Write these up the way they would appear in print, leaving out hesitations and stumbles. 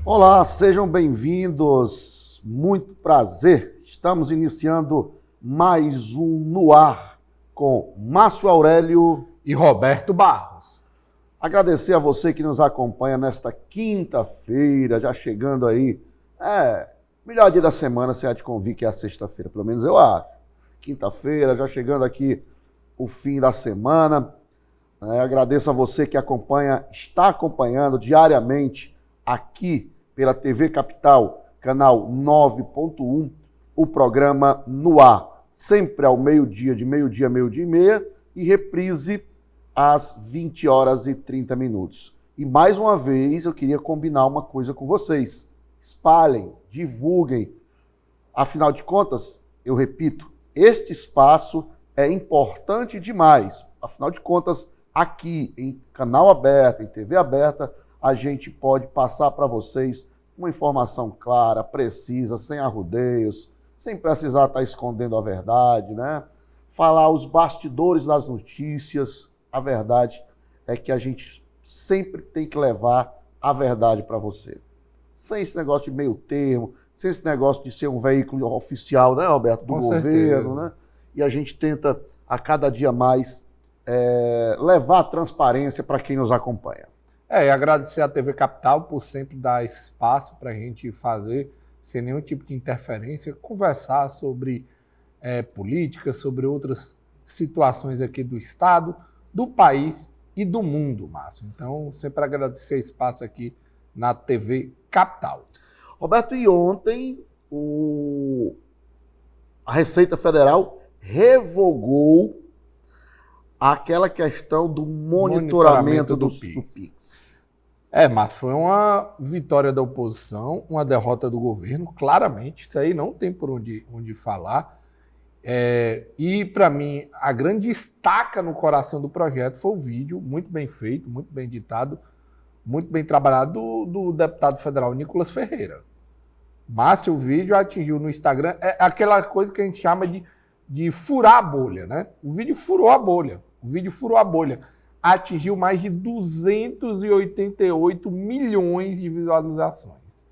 Olá, sejam bem-vindos. Muito prazer. Estamos iniciando mais um No Ar com Márcio Aurélio e Roberto Barros. Agradecer a você que nos acompanha nesta quinta-feira, já chegando aí. Melhor dia da semana, você há de convir que é a sexta-feira, pelo menos eu acho. Quinta-feira, já chegando aqui o fim da semana. Agradeço a você que está acompanhando diariamente aqui pela TV Capital, canal 9.1, o programa No Ar, sempre ao meio-dia, de meio-dia a meio-dia e meia, e reprise às 20 horas e 30 minutos. E mais uma vez eu queria combinar uma coisa com vocês. Espalhem, divulguem. Afinal de contas, eu repito, este espaço é importante demais. Afinal de contas, aqui em canal aberto, em TV aberta, a gente pode passar para vocês uma informação clara, precisa, sem arrudeios, sem precisar estar escondendo a verdade, né? Falar os bastidores das notícias. A verdade é que a gente sempre tem que levar a verdade para você. Sem esse negócio de meio termo, sem esse negócio de ser um veículo oficial, né, Roberto, do governo, né? E a gente tenta, a cada dia mais, levar a transparência para quem nos acompanha. E agradecer à TV Capital por sempre dar esse espaço para a gente fazer, sem nenhum tipo de interferência, conversar sobre política, sobre outras situações aqui do Estado, do país e do mundo, Márcio. Então, sempre agradecer o espaço aqui na TV Capital. Roberto, e ontem a Receita Federal revogou aquela questão do monitoramento do PIX. Mas foi uma vitória da oposição, uma derrota do governo, claramente, isso aí não tem por onde falar. E, para mim, a grande estaca no coração do projeto foi o vídeo, muito bem feito, muito bem editado, muito bem trabalhado, do deputado federal Nicolas Ferreira. Mas o vídeo atingiu no Instagram, aquela coisa que a gente chama de furar a bolha, né? O vídeo furou a bolha. Atingiu mais de 288 milhões de visualizações.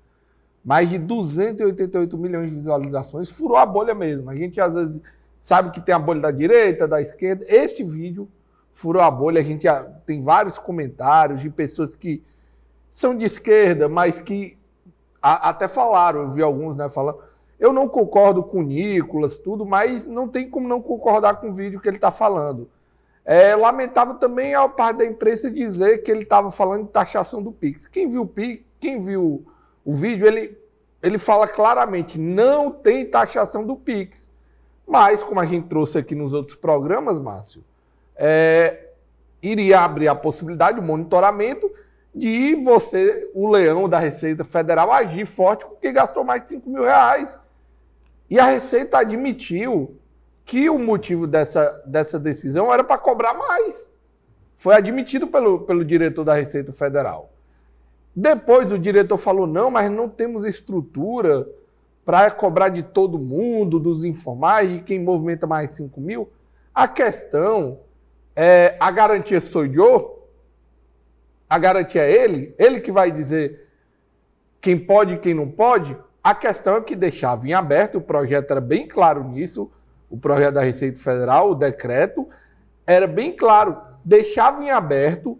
Mais de 288 milhões de visualizações, furou a bolha mesmo. A gente às vezes sabe que tem a bolha da direita, da esquerda. Esse vídeo furou a bolha. A gente tem vários comentários de pessoas que são de esquerda, mas que até falaram, eu vi alguns, né, falando, eu não concordo com o Nicolas, tudo, mas não tem como não concordar com o vídeo que ele está falando. Lamentável também a parte da imprensa dizer que ele estava falando de taxação do PIX. Quem viu o vídeo, ele fala claramente, não tem taxação do PIX. Mas, como a gente trouxe aqui nos outros programas, Márcio, iria abrir a possibilidade, o monitoramento, de você, o leão da Receita Federal, agir forte com quem gastou mais de 5 mil reais. E a Receita admitiu que o motivo dessa decisão era para cobrar mais. Foi admitido pelo diretor da Receita Federal. Depois o diretor falou, não, mas não temos estrutura para cobrar de todo mundo, dos informais, de quem movimenta mais de 5 mil. A questão é, a garantia sou eu, a garantia é ele que vai dizer quem pode e quem não pode. A questão é que deixava em aberto, o projeto era bem claro nisso, o projeto da Receita Federal, o decreto, era bem claro, deixava em aberto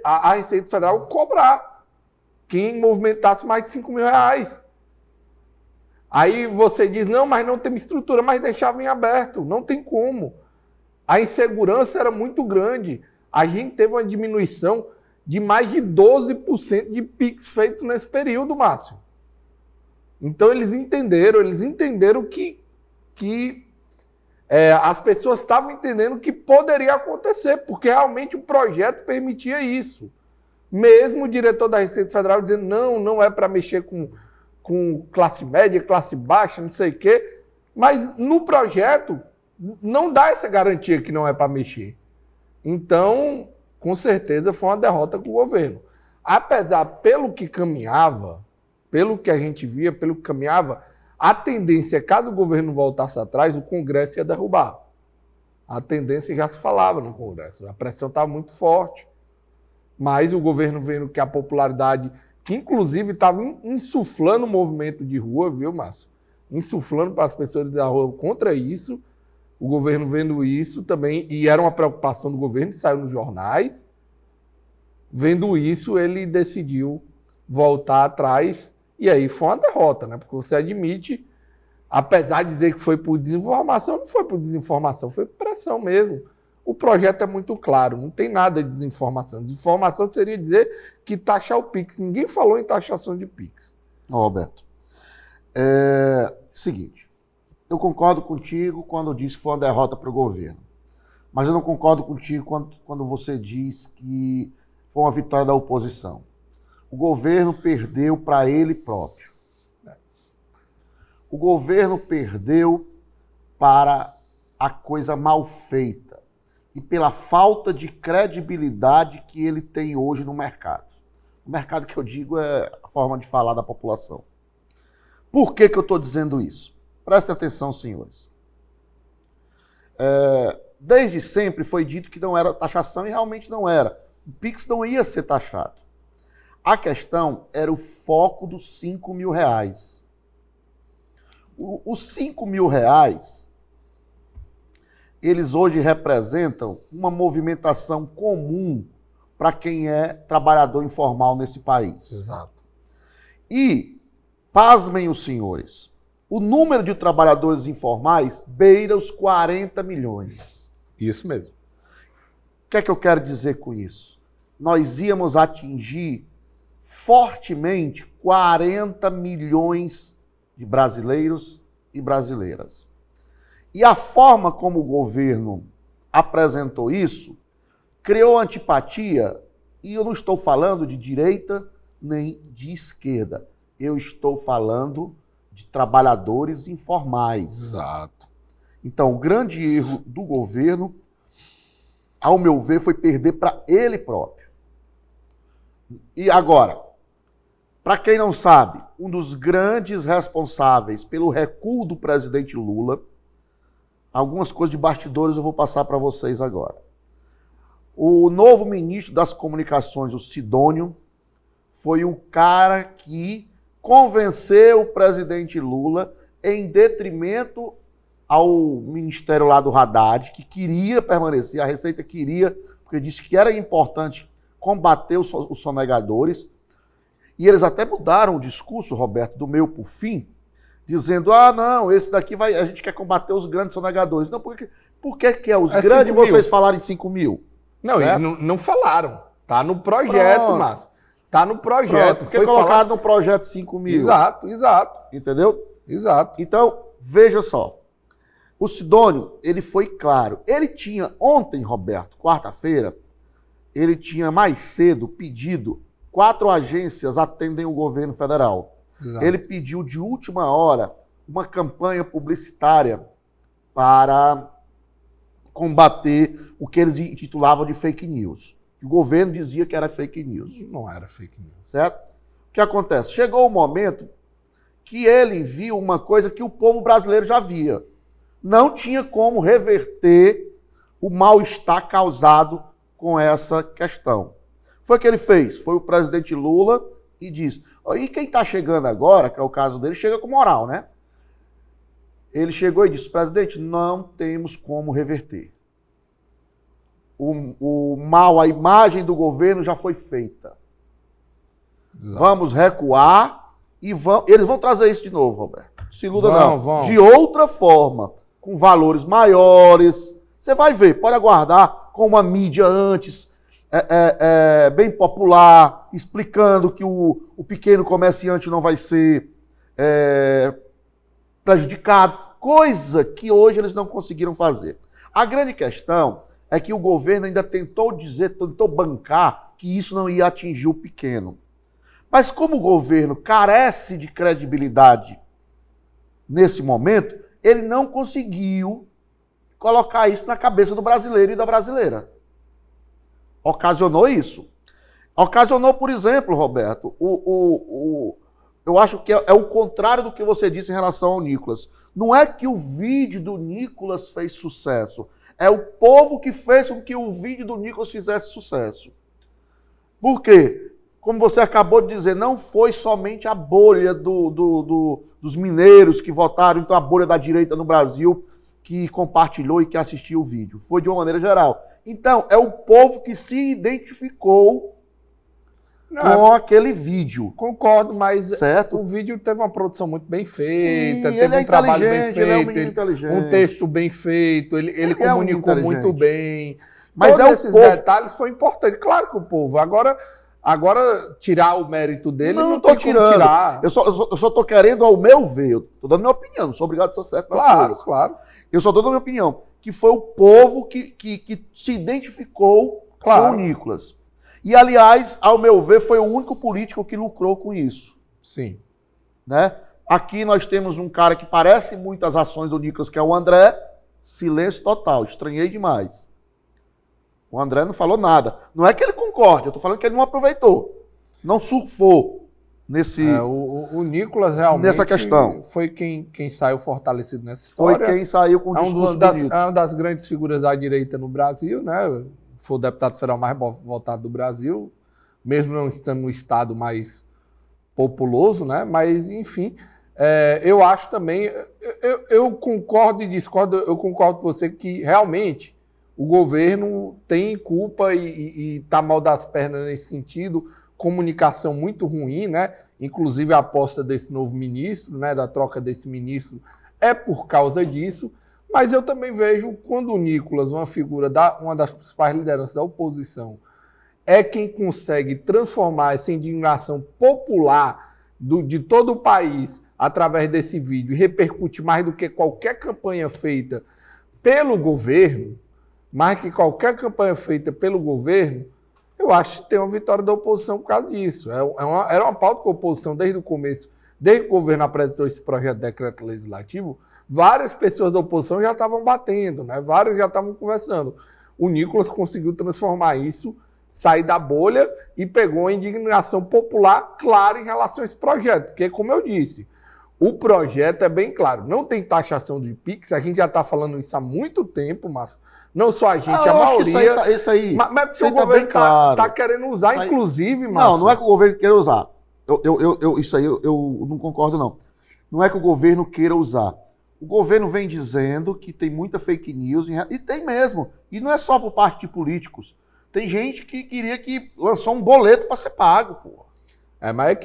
a Receita Federal cobrar quem movimentasse mais de 5 mil reais. Aí você diz, não, mas não tem estrutura, mas deixava em aberto, não tem como. A insegurança era muito grande. A gente teve uma diminuição de mais de 12% de PIX feitos nesse período, Márcio. Então eles entenderam que as pessoas estavam entendendo que poderia acontecer, porque realmente o projeto permitia isso. Mesmo o diretor da Receita Federal dizendo, não é para mexer com classe média, classe baixa, não sei o quê, mas no projeto não dá essa garantia que não é para mexer. Então, com certeza foi uma derrota com o governo. Apesar, pelo que caminhava, pelo que a gente via, pelo que caminhava, a tendência, caso o governo voltasse atrás, o Congresso ia derrubar. A tendência já se falava no Congresso, a pressão estava muito forte. Mas o governo vendo que a popularidade, que inclusive estava insuflando o movimento de rua, viu, Márcio? Insuflando para as pessoas da rua contra isso, o governo vendo isso também, e era uma preocupação do governo, saiu nos jornais. Vendo isso, ele decidiu voltar atrás, e aí foi uma derrota, né? Porque você admite, apesar de dizer que foi por desinformação, não foi por desinformação, foi por pressão mesmo. O projeto é muito claro, não tem nada de desinformação. Desinformação seria dizer que taxar o Pix. Ninguém falou em taxação de Pix. Roberto, seguinte, eu concordo contigo quando diz que foi uma derrota para o governo, mas eu não concordo contigo quando você diz que foi uma vitória da oposição. O governo perdeu para ele próprio. O governo perdeu para a coisa mal feita e pela falta de credibilidade que ele tem hoje no mercado. O mercado que eu digo é a forma de falar da população. Por que eu estou dizendo isso? Prestem atenção, senhores. Desde sempre foi dito que não era taxação e realmente não era. O Pix não ia ser taxado. A questão era o foco dos 5 mil reais. Os 5 mil reais, eles hoje representam uma movimentação comum para quem é trabalhador informal nesse país. Exato. E, pasmem os senhores, o número de trabalhadores informais beira os 40 milhões. Isso mesmo. O que é que eu quero dizer com isso? Nós íamos atingir fortemente 40 milhões de brasileiros e brasileiras. E a forma como o governo apresentou isso criou antipatia, e eu não estou falando de direita nem de esquerda. Eu estou falando de trabalhadores informais. Exato. Então, o grande erro do governo, ao meu ver, foi perder para ele próprio. E agora, para quem não sabe, um dos grandes responsáveis pelo recuo do presidente Lula, algumas coisas de bastidores eu vou passar para vocês agora. O novo ministro das Comunicações, o Sidônio, foi o cara que convenceu o presidente Lula em detrimento ao ministério lá do Haddad, que queria permanecer, a Receita queria, porque disse que era importante combater os sonegadores. E eles até mudaram o discurso, Roberto, do meio para o fim, dizendo, não, esse daqui a gente quer combater os grandes sonegadores. Não, por que é os grandes vocês falarem 5 mil? Não, não falaram. Tá no projeto, Márcio. Tá no projeto. Foi colocado no projeto 5 mil. Exato. Entendeu? Exato. Então, veja só. O Sidônio, ele foi claro. Ele tinha ontem, Roberto, quarta-feira, ele tinha mais cedo pedido, 4 agências atendem o governo federal. Exato. Ele pediu de última hora uma campanha publicitária para combater o que eles intitulavam de fake news. O governo dizia que era fake news. Não era fake news. Certo? O que acontece? Chegou o momento que ele viu uma coisa que o povo brasileiro já via. Não tinha como reverter o mal-estar causado com essa questão. Foi o que ele fez. Foi o presidente Lula e disse, e quem está chegando agora, que é o caso dele, chega com moral, né? Ele chegou e disse, presidente, não temos como reverter. O mal, a imagem do governo já foi feita. Exato. Vamos recuar e eles vão trazer isso de novo, Roberto. Se iluda não. Vão. De outra forma, com valores maiores. Você vai ver, pode aguardar com uma mídia antes, bem popular, explicando que o pequeno comerciante não vai ser prejudicado, coisa que hoje eles não conseguiram fazer. A grande questão é que o governo ainda tentou bancar que isso não ia atingir o pequeno. Mas como o governo carece de credibilidade nesse momento, ele não conseguiu colocar isso na cabeça do brasileiro e da brasileira. Ocasionou isso. Ocasionou, por exemplo, Roberto, eu acho que é o contrário do que você disse em relação ao Nicolas. Não é que o vídeo do Nicolas fez sucesso. É o povo que fez com que o vídeo do Nicolas fizesse sucesso. Por quê? como você acabou de dizer, não foi somente a bolha dos mineiros que votaram, então a bolha da direita no Brasil que compartilhou e que assistiu o vídeo. Foi de uma maneira geral. Então, é o povo que se identificou com aquele vídeo. Concordo, mas certo? O vídeo teve uma produção muito bem feita, Sim, teve um trabalho bem feito, ele é um menino inteligente. Um texto bem feito, ele comunicou muito bem. Mas todos esses detalhes foram importantes. Claro que o povo, agora tirar o mérito dele, não estou tirando. Tirar. Eu só estou querendo, ao meu ver, estou dando minha opinião, não sou obrigado a ser certo. Claro. Eu só estou dando minha opinião, que foi o povo que se identificou com o Nicolas. E, aliás, ao meu ver, foi o único político que lucrou com isso. Sim. Né? Aqui nós temos um cara que parece muito as ações do Nicolas, que é o André. Silêncio total, estranhei demais. O André não falou nada. Não é que ele concorde, eu estou falando que ele não aproveitou. Não surfou nesse... o Nicolas realmente nessa questão. Foi quem saiu fortalecido nessa história. Foi quem saiu com o discurso bonito. É uma das grandes figuras da direita no Brasil, né? Foi o deputado federal mais votado do Brasil, mesmo não estando no estado mais populoso, né? Mas, enfim, eu acho também... Eu concordo e discordo, eu concordo com você que realmente o governo tem culpa e está mal das pernas nesse sentido, comunicação muito ruim, né? Inclusive a aposta desse novo ministro, né? Da troca desse ministro, é por causa disso. Mas eu também vejo quando o Nicolas, uma figura, uma das principais lideranças da oposição, é quem consegue transformar essa indignação popular de todo o país através desse vídeo e repercute mais do que qualquer campanha feita pelo governo, mais que qualquer campanha feita pelo governo, eu acho que tem uma vitória da oposição por causa disso. Era uma pauta que a oposição, desde o começo, desde que o governo apresentou esse projeto de decreto legislativo, várias pessoas da oposição já estavam batendo, né? Vários já estavam conversando. O Nicolas conseguiu transformar isso, sair da bolha e pegou a indignação popular clara em relação a esse projeto. Porque, como eu disse, o projeto é bem claro. Não tem taxação de PIX, a gente já está falando isso há muito tempo, mas não só a gente, a maioria. Isso aí, mas porque o governo está querendo usar, isso inclusive, Márcio. Não é que o governo queira usar. Isso aí eu não concordo, não. Não é que o governo queira usar. O governo vem dizendo que tem muita fake news, e tem mesmo. E não é só por parte de políticos. Tem gente que queria que lançou um boleto para ser pago, pô. Mas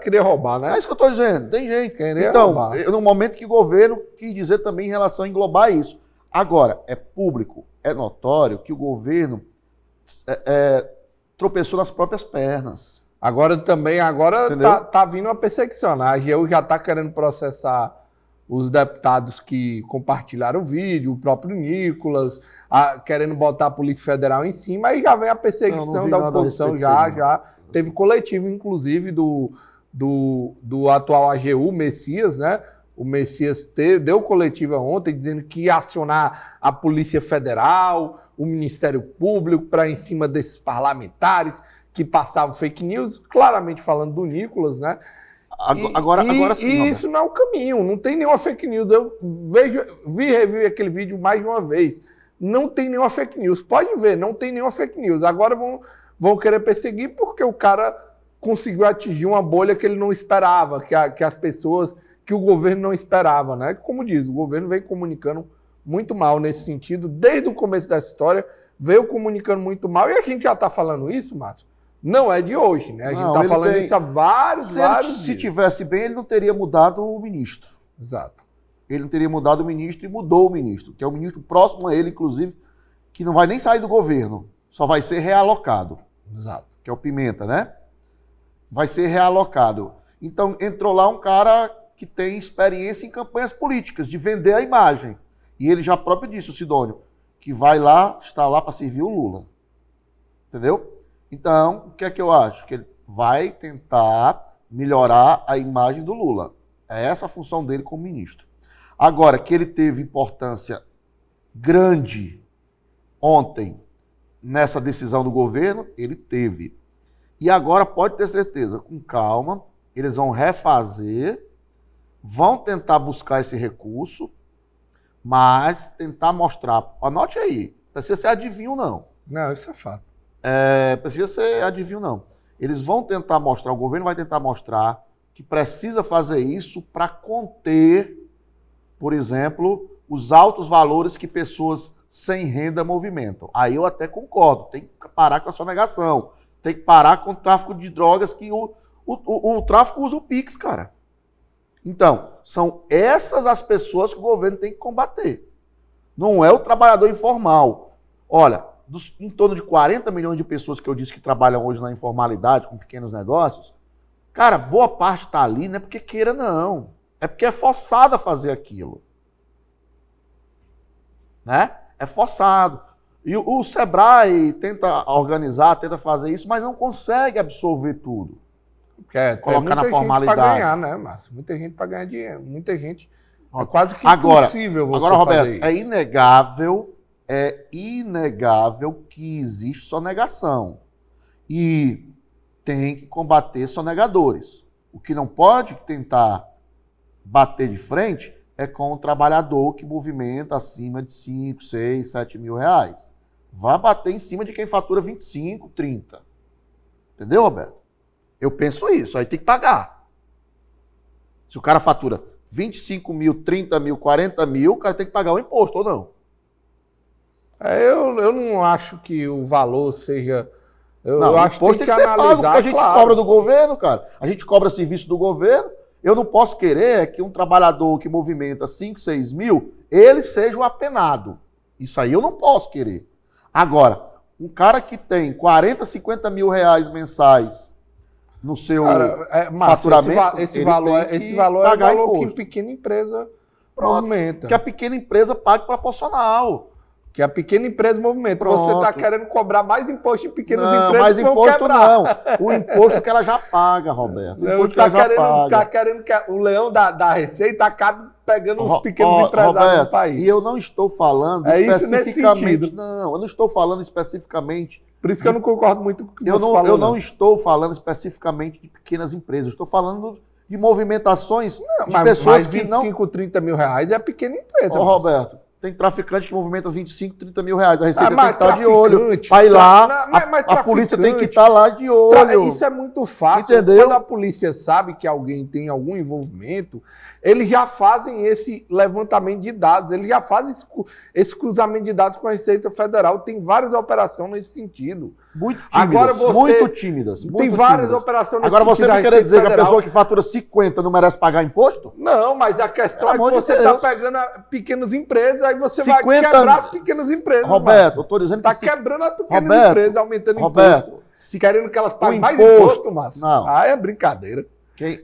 queria roubar, né? É isso que eu estou dizendo. Tem gente. Então, no momento que o governo quis dizer também em relação a englobar isso. Agora, é público, é notório que o governo tropeçou nas próprias pernas. Agora tá vindo uma perseguição, né? A AGU já está querendo processar os deputados que compartilharam o vídeo, o próprio Nicolas, querendo botar a Polícia Federal em cima, aí já vem a perseguição da oposição, já. Teve coletivo, inclusive, do atual AGU, Messias, né? O Messias deu coletiva ontem dizendo que ia acionar a Polícia Federal, o Ministério Público, para em cima desses parlamentares que passavam fake news, claramente falando do Nicolas, né? Agora sim. E isso não é o caminho, não tem nenhuma fake news. Eu revi aquele vídeo mais de uma vez. Não tem nenhuma fake news. Pode ver, não tem nenhuma fake news. Agora vão querer perseguir porque o cara conseguiu atingir uma bolha que ele não esperava, que as pessoas, que o governo não esperava, né? Como diz, o governo vem comunicando muito mal nesse sentido, desde o começo dessa história, veio comunicando muito mal, e a gente já está falando isso, Márcio, não é de hoje, né? A gente está falando isso há vários dias. Se tivesse bem, ele não teria mudado o ministro. Exato. Ele não teria mudado o ministro e mudou o ministro, que é o ministro próximo a ele, inclusive, que não vai nem sair do governo, só vai ser realocado. Exato. Que é o Pimenta, né? Vai ser realocado. Então, entrou lá um cara que tem experiência em campanhas políticas, de vender a imagem. E ele já próprio disse, o Sidônio, que vai lá, está lá para servir o Lula. Entendeu? Então, o que é que eu acho? Que ele vai tentar melhorar a imagem do Lula. É essa a função dele como ministro. Agora, que ele teve importância grande ontem nessa decisão do governo, ele teve. E agora pode ter certeza, com calma, eles vão refazer, vão tentar buscar esse recurso, mas tentar mostrar. Anote aí, precisa ser adivinho, não. Não, isso é fato. Precisa ser adivinho, não. Eles vão tentar mostrar, o governo vai tentar mostrar que precisa fazer isso para conter, por exemplo, os altos valores que pessoas sem renda movimentam. Aí eu até concordo, tem que parar com a sonegação, tem que parar com o tráfico de drogas, que o tráfico usa o Pix, cara. Então, são essas as pessoas que o governo tem que combater. Não é o trabalhador informal. Olha, em torno de 40 milhões de pessoas que eu disse que trabalham hoje na informalidade, com pequenos negócios, cara, boa parte está ali, não é porque queira, não. É porque é forçado a fazer aquilo. Né? É forçado. E o Sebrae tenta organizar, tenta fazer isso, mas não consegue absorver tudo. Porque colocar na formalidade. Para ganhar, né, Márcio? Muita gente para ganhar dinheiro. Muita gente. É quase que impossível você agora, fazer Roberto, isso. É inegável que existe sonegação. E tem que combater sonegadores. O que não pode tentar bater de frente é com o trabalhador que movimenta acima de 5, 6, 7 mil reais. Vai bater em cima de quem fatura 25, 30. Entendeu, Roberto? Eu penso isso, aí tem que pagar. Se o cara fatura 25 mil, 30 mil, 40 mil, o cara tem que pagar o imposto, ou não? Eu não acho que o valor seja... Eu acho que tem que ser pago, porque a gente cobra do governo, cara. A gente cobra serviço do governo. Eu não posso querer que um trabalhador que movimenta 5, 6 mil, ele seja o apenado. Isso aí eu não posso querer. Agora, um cara que tem 40, 50 mil reais mensais no seu faturamento, esse valor é o valor que a pequena empresa movimenta. Que a pequena empresa pague proporcional. Que a pequena empresa movimenta. Pronto. Você está querendo cobrar mais imposto em pequenas empresas mais imposto não. O imposto que ela já paga, Roberto. O imposto que ela já paga. Tá querendo que o leão da Receita acabe pegando os pequenos empresários Roberto, do país. E eu não estou falando especificamente... Não, eu não estou falando especificamente... Por isso que eu não concordo muito com o que você falou. Eu não estou falando especificamente de pequenas empresas. Eu estou falando de movimentações de pessoas que não... 25, 30 mil reais é a pequena empresa. Roberto, tem traficante que movimenta 25, 30 mil reais. A Receita tem que estar de olho. Vai lá, a polícia tem que estar lá de olho. Isso é muito fácil. Entendeu? Quando a polícia sabe que alguém tem algum envolvimento, eles já fazem esse levantamento de dados, eles já fazem esse cruzamento de dados com a Receita Federal. Tem várias operações nesse sentido. Muito tímidas, muito tímidas. Tem várias operações nesse sentido. Agora você não quer dizer que a pessoa que fatura 50 não merece pagar imposto? Não, mas a questão é que você está pegando pequenas empresas, aí você vai quebrar as pequenas empresas. Roberto, eu estou dizendo que... Está quebrando as pequenas empresas, aumentando imposto. Querendo que elas paguem mais imposto, Márcio. Não. Ah, é brincadeira.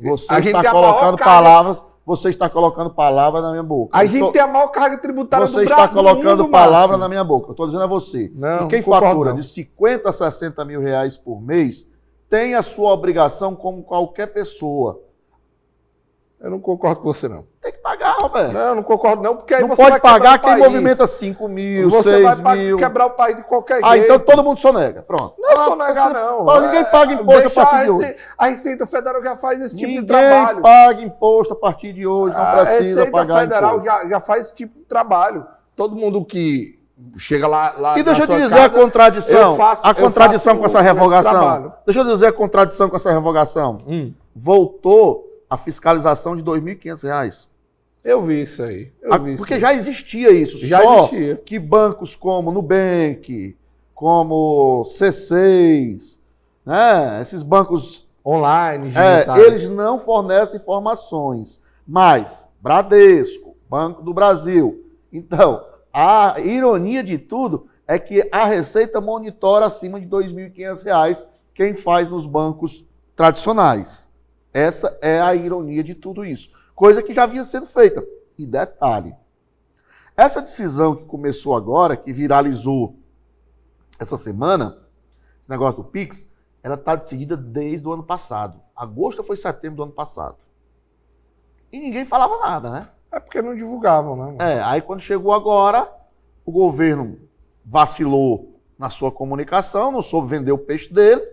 Você está colocando palavras... Você está colocando palavras na minha boca. A gente tem a maior carga tributária do Brasil. Você está colocando palavras na minha boca. Eu estou dizendo a você. Não, quem fatura de 50 a 60 mil reais por mês tem a sua obrigação como qualquer pessoa. Eu não concordo com você, não. Tem que pagar, Roberto. Não, eu não concordo, não, porque aí não você pode vai pagar quem movimenta 5 mil, 6 mil. Você vai quebrar o país de qualquer jeito. Então todo mundo sonega. Pronto. Não é sonegar, não. Ninguém paga imposto a partir de hoje. A Receita Federal já faz esse tipo de trabalho. Ninguém paga imposto a partir de hoje, não precisa pagar imposto. A Receita Federal já faz esse tipo de trabalho. Todo mundo que chega lá e deixa eu te dizer a contradição. A contradição com essa revogação. Deixa eu dizer a contradição com essa revogação. Voltou a fiscalização de R$ 2.500. Eu vi isso aí. Porque já existia isso. Já existia. Que bancos como Nubank, como C6, né, esses bancos online, digitais, eles não fornecem informações. Mas Bradesco, Banco do Brasil. Então, a ironia de tudo é que a Receita monitora acima de R$ 2.500 quem faz nos bancos tradicionais. Essa é a ironia de tudo isso. Coisa que já vinha sendo feita. E detalhe, essa decisão que começou agora, que viralizou essa semana, esse negócio do Pix, ela está decidida desde o ano passado. Agosto foi setembro do ano passado. E ninguém falava nada, né? É porque não divulgavam, né? Aí quando chegou agora, o governo vacilou na sua comunicação, não soube vender o peixe dele,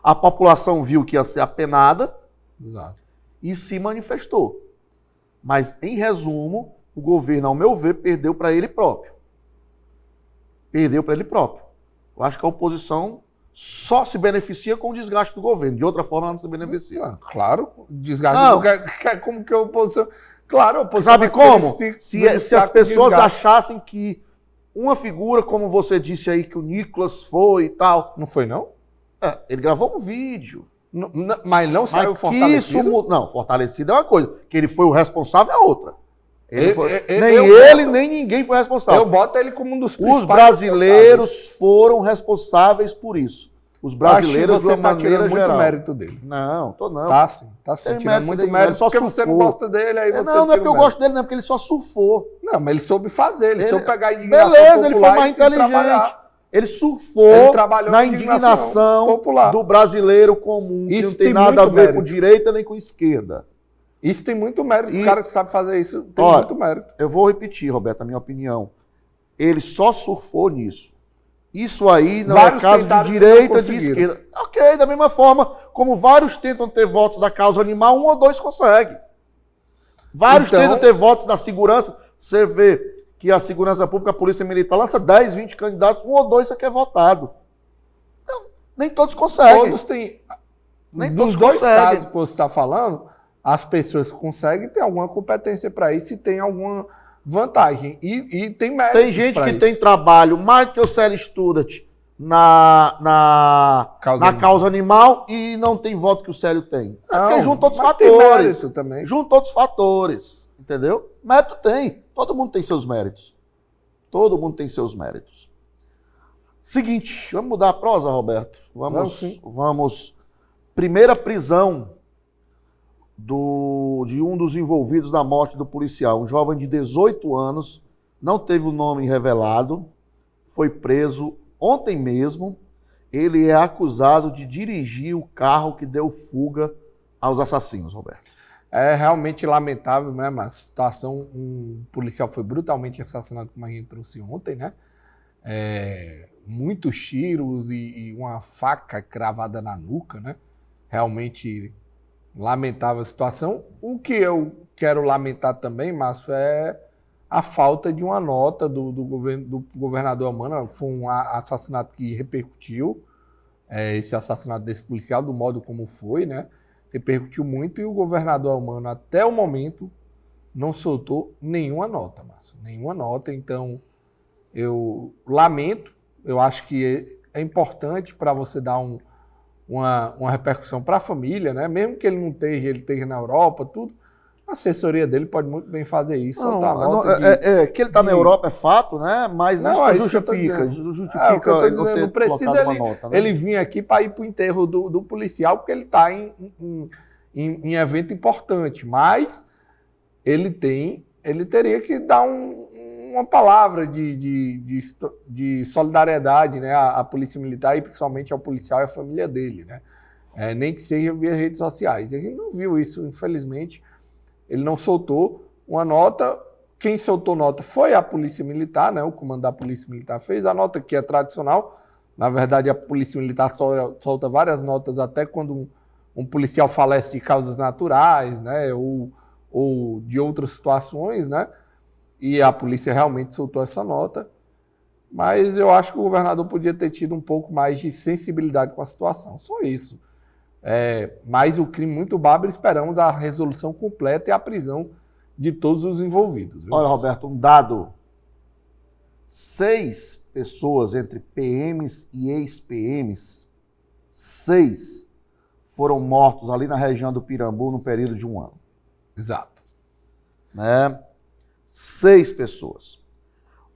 a população viu que ia ser apenada. Exato. E se manifestou. Mas, em resumo, o governo, ao meu ver, perdeu para ele próprio. Perdeu para ele próprio. Eu acho que a oposição só se beneficia com o desgaste do governo. De outra forma, ela não se beneficia. Claro, desgaste como que a oposição... Claro, a oposição... Sabe como? Se as pessoas achassem que uma figura, como você disse aí, que o Nicolas foi e tal... Não foi, não? Ele gravou um vídeo. Mas não saiu fortalecido? Não, fortalecido é uma coisa. Que ele foi o responsável é outra. Nem ninguém foi responsável. Eu boto ele como um dos principais. Os brasileiros foram responsáveis por isso. Os brasileiros, de uma maneira geral. Muito mérito dele. Não, não. Tá sim. Tirando muito mérito. Porque você não gosta dele, aí você não é porque eu gosto dele, não é porque ele só surfou. Não, mas ele soube fazer, ele soube pegar a indignação Beleza, ele foi mais inteligente. Ele surfou na indignação popular do brasileiro comum, que não tem nada a ver com direita nem com esquerda. Isso tem muito mérito. O cara que sabe fazer isso tem muito mérito. Eu vou repetir, Roberto, a minha opinião. Ele só surfou nisso. Isso aí não é caso de direita e de esquerda. Ok, da mesma forma como vários tentam ter votos da causa animal, 1 ou 2 conseguem. Vários tentam ter votos da segurança. Você vê que a segurança pública, a polícia militar, lança 10, 20 candidatos, 1 ou 2 você quer votado. Então, nem todos conseguem. Todos têm. Dos dois casos que você está falando, as pessoas que conseguem têm alguma competência para isso e têm alguma vantagem. E tem mérito. Tem gente que tem trabalho mais que o Célio Studart na causa animal e não tem voto que o Célio tem. Porque junta outros fatores. Também. Junta outros fatores. Entendeu? Mérito tem. Todo mundo tem seus méritos. Todo mundo tem seus méritos. Seguinte, vamos mudar a prosa, Roberto? Vamos. Primeira prisão de um dos envolvidos na morte do policial. Um jovem de 18 anos, não teve o nome revelado, foi preso ontem mesmo. Ele é acusado de dirigir o carro que deu fuga aos assassinos, Roberto. É realmente lamentável, né? Mas a situação, um policial foi brutalmente assassinado, como a gente trouxe ontem, né? Muitos tiros e uma faca cravada na nuca, né? Realmente lamentável a situação. O que eu quero lamentar também, Márcio, é a falta de uma nota do governador Amana. Foi um assassinato que repercutiu, esse assassinato desse policial, do modo como foi, né? Repercutiu muito e o governador Amano, até o momento, não soltou nenhuma nota, Márcio. Nenhuma nota. Então, eu lamento. Eu acho que é importante para você dar uma repercussão para a família, né? Mesmo que ele não esteja, ele esteja na Europa, tudo. A assessoria dele pode muito bem fazer isso. Que ele está na Europa é fato, né? Mas isso não justifica. Não precisa ele vir aqui para ir para o enterro do policial, porque ele está em evento importante. Mas ele teria que dar uma palavra de solidariedade, né, à Polícia Militar e principalmente ao policial e à família dele, né? Nem que seja via redes sociais. A gente não viu isso, infelizmente. Ele não soltou uma nota. Quem soltou nota foi a Polícia Militar, né? O comando da Polícia Militar fez a nota, que é tradicional. Na verdade, a Polícia Militar solta várias notas até quando um policial falece de causas naturais, né? Ou de outras situações, né? E a polícia realmente soltou essa nota. Mas eu acho que o governador podia ter tido um pouco mais de sensibilidade com a situação. Só isso. Mas o crime muito bárbaro, esperamos a resolução completa e a prisão de todos os envolvidos. Olha, Roberto, um dado. 6 pessoas, entre PMs e ex-PMs, 6 foram mortos ali na região do Pirambu no período de 1 ano. Exato. Né? 6 pessoas.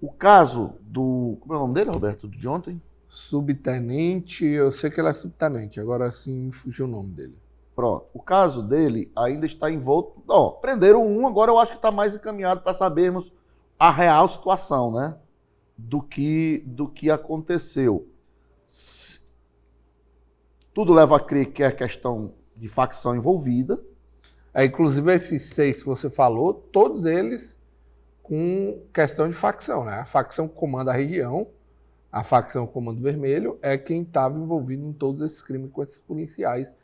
O caso do... Como é o nome dele, Roberto, de ontem? Subtenente, eu sei que ele é subtenente, agora sim fugiu o nome dele. Pronto, o caso dele ainda está envolto... Não, prenderam um, agora eu acho que está mais encaminhado para sabermos a real situação, né? Do que aconteceu. Tudo leva a crer que é questão de facção envolvida. Inclusive esses 6 que você falou, todos eles com questão de facção, né? A facção que comanda a região, a facção Comando Vermelho, é quem estava envolvido em todos esses crimes com esses policiais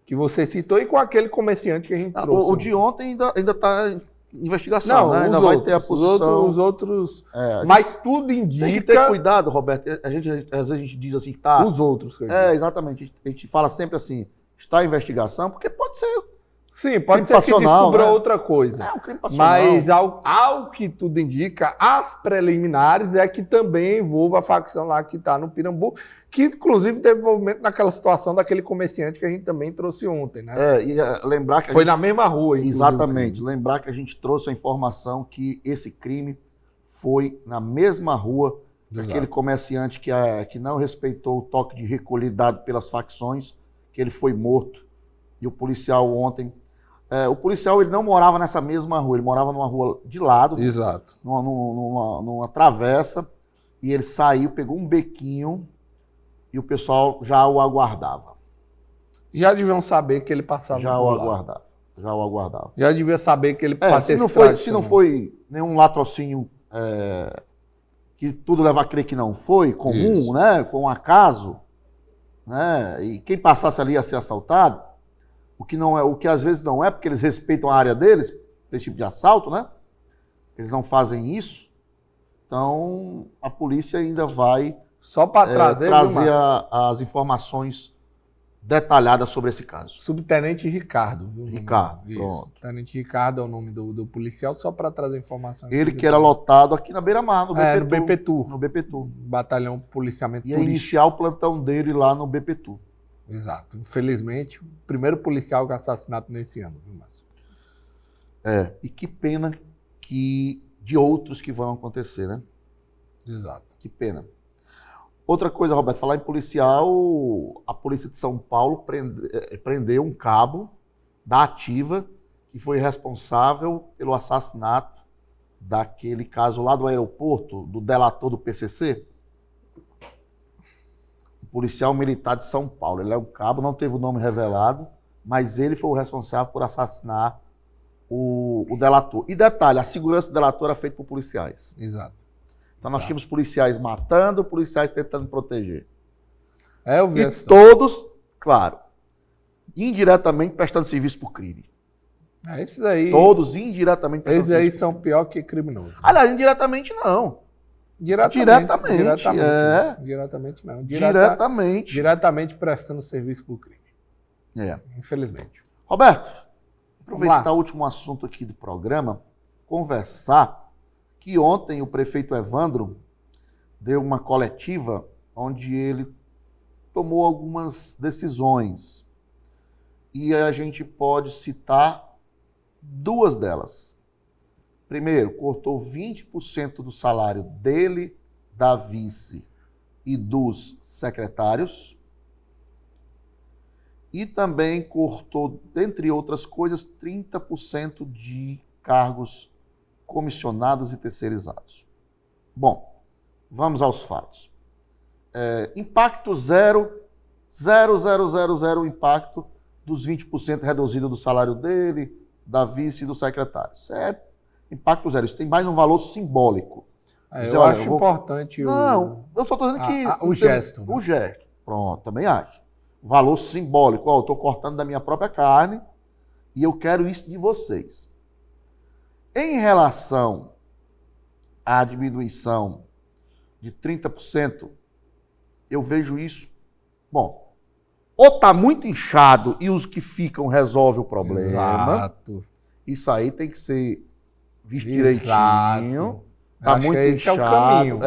que você citou e com aquele comerciante que a gente trouxe. O de ontem ainda está investigação, Não, né? Ainda os vai outros, ter a posição. os outros. É, Mas tudo tem que ter indica. cuidado, Roberto. Às vezes a gente diz assim, tá. Os outros, que eu É, disse. exatamente. A gente fala sempre assim, está em investigação, porque pode ser. Sim, pode Crime ser que passional, descubra né? outra coisa. É um crime passional. Mas, ao que tudo indica, as preliminares é que também envolve a facção lá que está no Pirambu, que inclusive teve envolvimento naquela situação daquele comerciante que a gente também trouxe ontem, né? Lembrar que Foi na mesma rua, inclusive. Exatamente. Lembrar que a gente trouxe a informação que esse crime foi na mesma rua daquele comerciante que não respeitou o toque de recolher dado pelas facções, que ele foi morto. E o policial ontem... o policial ele não morava nessa mesma rua, ele morava numa rua de lado, Exato. numa travessa, e ele saiu, pegou um bequinho e o pessoal já o aguardava. Já deviam saber que ele passava Já por o lá. aguardava. Já o aguardava. Já devia saber que ele Se não foi nenhum latrocínio que tudo leva a crer que não foi, comum, Isso. né? Foi um acaso, né? E quem passasse ali ia ser assaltado, o que às vezes não é, porque eles respeitam a área deles, esse tipo de assalto, né? Eles não fazem isso. Então, a polícia ainda vai Só para trazer viu, Márcio? as informações detalhadas sobre esse caso. Subtenente Ricardo. Viu? Ricardo, Isso. pronto. Subtenente Ricardo é o nome do policial, só para trazer informação. Ele que era lotado aqui na Beira-Mar, no no BPTU. BPTU. No BPTU. Batalhão Policiamento Ia Turístico. iniciar o plantão dele lá no BPTU. Exato. Infelizmente, o primeiro policial que é assassinado nesse ano, viu, Márcio? E que pena de outros que vão acontecer, né? Exato. Que pena. Outra coisa, Roberto, falar em policial, a Polícia de São Paulo prendeu um cabo da Ativa que foi responsável pelo assassinato daquele caso lá do aeroporto, do delator do PCC. Policial militar de São Paulo. Ele é um cabo, não teve o nome revelado, mas ele foi o responsável por assassinar o delator. E detalhe, a segurança do delator era feita por policiais. Exato. Então nós tínhamos policiais matando, policiais tentando proteger. Eu vi E essa. todos, claro, indiretamente prestando serviço por crime. Esses aí. Todos indiretamente prestando Esses aí serviço. são pior que criminosos. Aliás, indiretamente não. Diretamente não. Diretamente prestando serviço por crime. Infelizmente. Roberto, aproveitar o último assunto aqui do programa, conversar que ontem o prefeito Evandro deu uma coletiva onde ele tomou algumas decisões. E a gente pode citar duas delas. Primeiro, cortou 20% do salário dele, da vice e dos secretários. E também cortou, dentre outras coisas, 30% de cargos comissionados e terceirizados. Bom, vamos aos fatos. Impacto zero impacto dos 20% reduzido do salário dele, da vice e dos secretários. Impacto zero. Isso tem mais um valor simbólico. Eu acho importante Não, eu só estou dizendo que... o gesto. O gesto. Pronto, também acho. Valor simbólico. Eu estou cortando da minha própria carne e eu quero isso de vocês. Em relação à diminuição de 30%, eu vejo isso... Bom, ou está muito inchado e os que ficam resolvem o problema. Exato. Isso aí tem que ser visto Exato. direitinho. Tá Acho muito que esse inchado. é o caminho.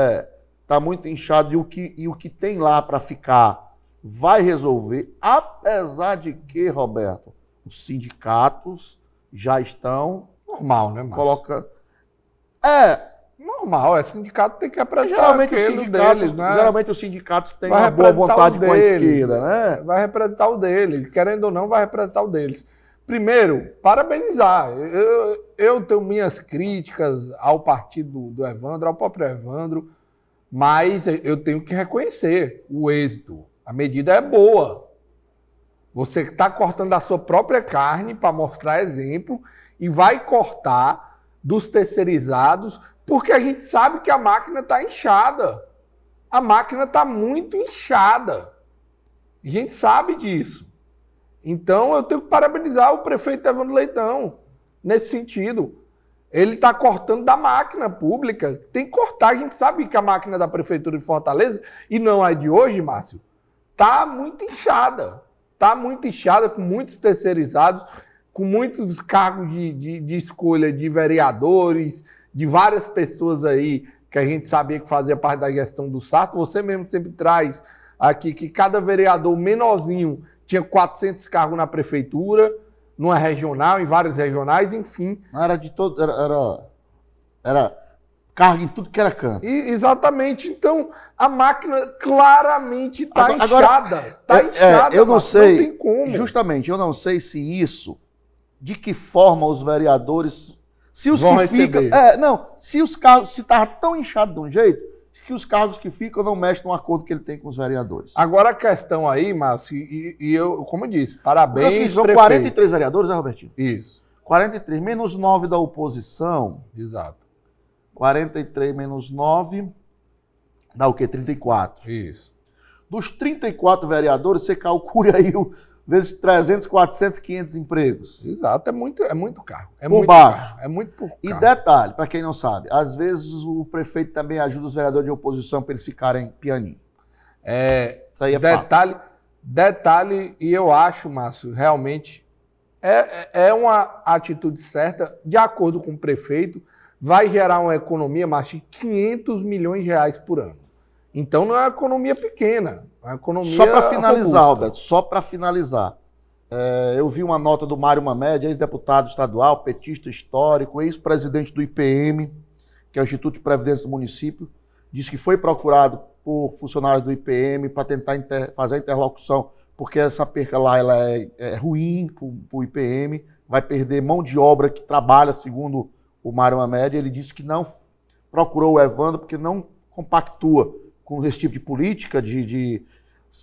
Tá muito inchado e o que tem lá para ficar vai resolver, apesar de que, Roberto, os sindicatos já estão Normal, né, Márcio? colocando... Normal, sindicato tem que apresentar Geralmente os sindicatos têm Vai uma boa representar vontade os com a deles. esquerda, né? Vai representar o dele. Querendo ou não, vai representar o deles. Primeiro, parabenizar. Eu tenho minhas críticas ao partido do Evandro, ao próprio Evandro, mas eu tenho que reconhecer o êxito. A medida é boa. Você está cortando a sua própria carne para mostrar exemplo e vai cortar dos terceirizados, porque a gente sabe que a máquina está inchada. A máquina está muito inchada. A gente sabe disso. Então, eu tenho que parabenizar o prefeito Evandro Leitão nesse sentido. Ele está cortando da máquina pública. Tem que cortar. A gente sabe que a máquina da Prefeitura de Fortaleza, e não é de hoje, Márcio, está muito inchada. Está muito inchada, com muitos terceirizados, com muitos cargos de escolha de vereadores, de várias pessoas aí que a gente sabia que fazia parte da gestão do Sarto. Você mesmo sempre traz aqui que cada vereador menorzinho tinha 400 cargos na prefeitura, numa regional, em várias regionais, enfim. Era de todo, era carga em tudo que era canto. Exatamente. Então, a máquina claramente está inchada. Está inchada, eu não sei, não tem como. Justamente, eu não sei se isso, de que forma os vereadores, se os vão que receber. ficam, se os cargos, se está tão inchado de um jeito, que os cargos que ficam não mexem no acordo que ele tem com os vereadores. Agora a questão aí, Márcio, e eu, como eu disse, parabéns, são prefeito. 43 vereadores, né, Robertinho? Isso. 43 menos 9 da oposição. Exato. 43 menos 9 dá o quê? 34. Isso. Dos 34 vereadores, você calcule aí vezes 300, 400, 500 empregos. Exato, é muito carro. É por muito baixo. Carro. É muito por carro. E detalhe, para quem não sabe, às vezes o prefeito também ajuda os vereadores de oposição para eles ficarem pianinho. Isso aí é detalhe, e eu acho, Márcio, realmente é uma atitude certa, de acordo com o prefeito, vai gerar uma economia, Márcio, de 500 milhões de reais por ano. Então não é uma economia pequena, é uma economia só para finalizar, robusta. Alberto, só para finalizar. Eu vi uma nota do Mário Mamed, ex-deputado estadual, petista histórico, ex-presidente do IPM, que é o Instituto de Previdência do município, disse que foi procurado por funcionários do IPM para tentar fazer a interlocução, porque essa perca lá ela é ruim para o IPM, vai perder mão de obra que trabalha, segundo o Mário Mamed. Ele disse que não procurou o Evandro porque não compactua com esse tipo de política,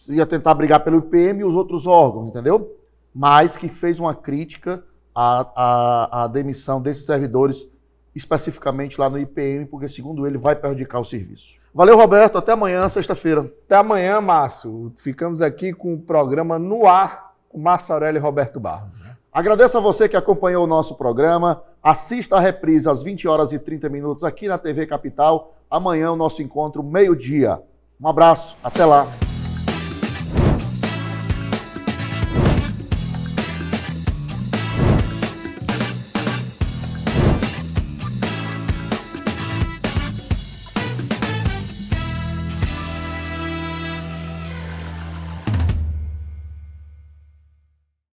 ia tentar brigar pelo IPM e os outros órgãos, entendeu? Mas que fez uma crítica à demissão desses servidores, especificamente lá no IPM, porque, segundo ele, vai prejudicar o serviço. Valeu, Roberto. Até amanhã, sexta-feira. Até amanhã, Márcio. Ficamos aqui com o programa No Ar, com Márcio Aurélio e Roberto Barros. Né? Agradeço a você que acompanhou o nosso programa. Assista a reprise às 20 horas e 30 minutos aqui na TV Capital. Amanhã o nosso encontro, meio-dia. Um abraço. Até lá.